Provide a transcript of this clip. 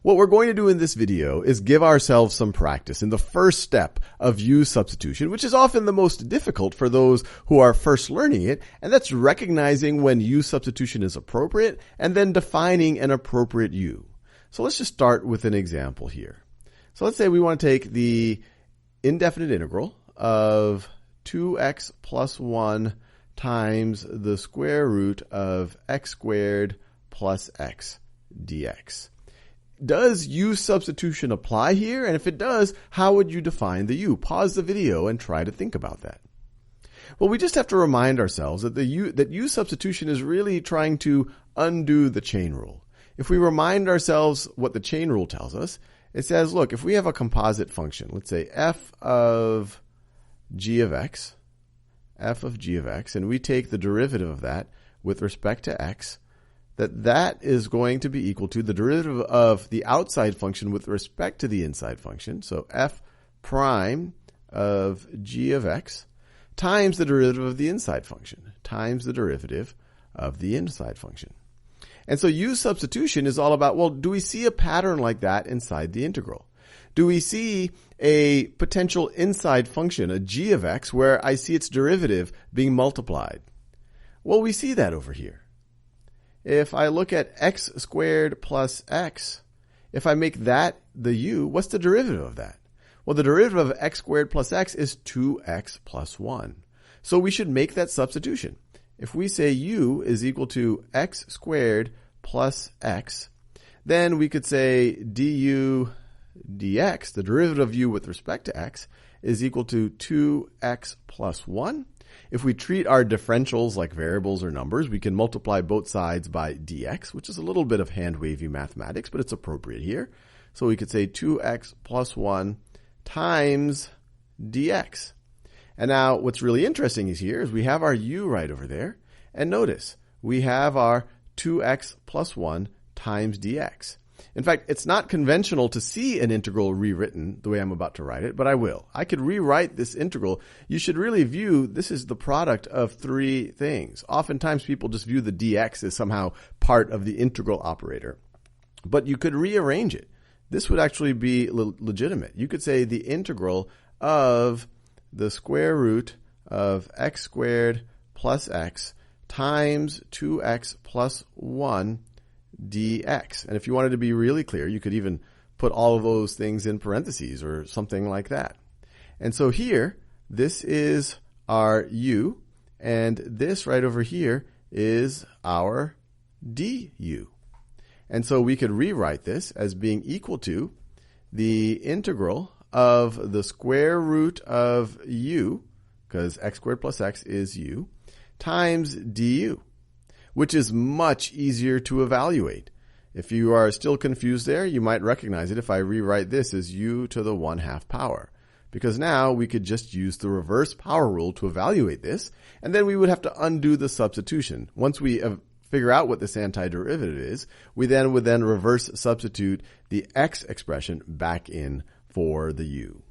What we're going to do in this video is give ourselves some practice in the first step of u substitution, which is often the most difficult for those who are first learning it, and that's recognizing when u substitution is appropriate and then defining an appropriate u. So let's just start with an example here. So let's say we want to take the indefinite integral of 2x plus 1 times the square root of x squared plus x dx. Does u substitution apply here? And if it does, how would you define the u? Pause the video and try to think about that. Well, we just have to remind ourselves that u substitution is really trying to undo the chain rule. If we remind ourselves what the chain rule tells us, it says, look, if we have a composite function, let's say f of g of x, and we take the derivative of that with respect to x, that is going to be equal to the derivative of the outside function with respect to the inside function. So f prime of g of x times the derivative of the inside function times the derivative of the inside function. And so u substitution is all about, well, do we see a pattern like that inside the integral? Do we see a potential inside function, a g of x, where I see its derivative being multiplied? Well, we see that over here. If I look at x squared plus x, if I make that the u, what's the derivative of that? Well, the derivative of x squared plus x is 2x plus 1. So we should make that substitution. If we say u is equal to x squared plus x, then we could say du dx, the derivative of u with respect to x, is equal to 2x plus 1. If we treat our differentials like variables or numbers, we can multiply both sides by dx, which is a little bit of hand-wavy mathematics, but it's appropriate here. So we could say 2x plus 1 times dx. And now what's really interesting is we have our u right over there. And notice, we have our 2x plus 1 times dx. In fact, it's not conventional to see an integral rewritten the way I'm about to write it, but I will. I could rewrite this integral. You should really view this is the product of three things. Oftentimes people just view the dx as somehow part of the integral operator. But you could rearrange it. This would actually be legitimate. You could say the integral of the square root of x squared plus x times 2x plus 1 dx. And if you wanted to be really clear, you could even put all of those things in parentheses or something like that. And so here, this is our u, and this right over here is our du. And so we could rewrite this as being equal to the integral of the square root of u, because x squared plus x is u, times du, which is much easier to evaluate. If you are still confused there, you might recognize it if I rewrite this as u to the 1/2 power. Because now we could just use the reverse power rule to evaluate this, and then we would have to undo the substitution. Once we figure out what this antiderivative is, we then would reverse substitute the x expression back in for the u.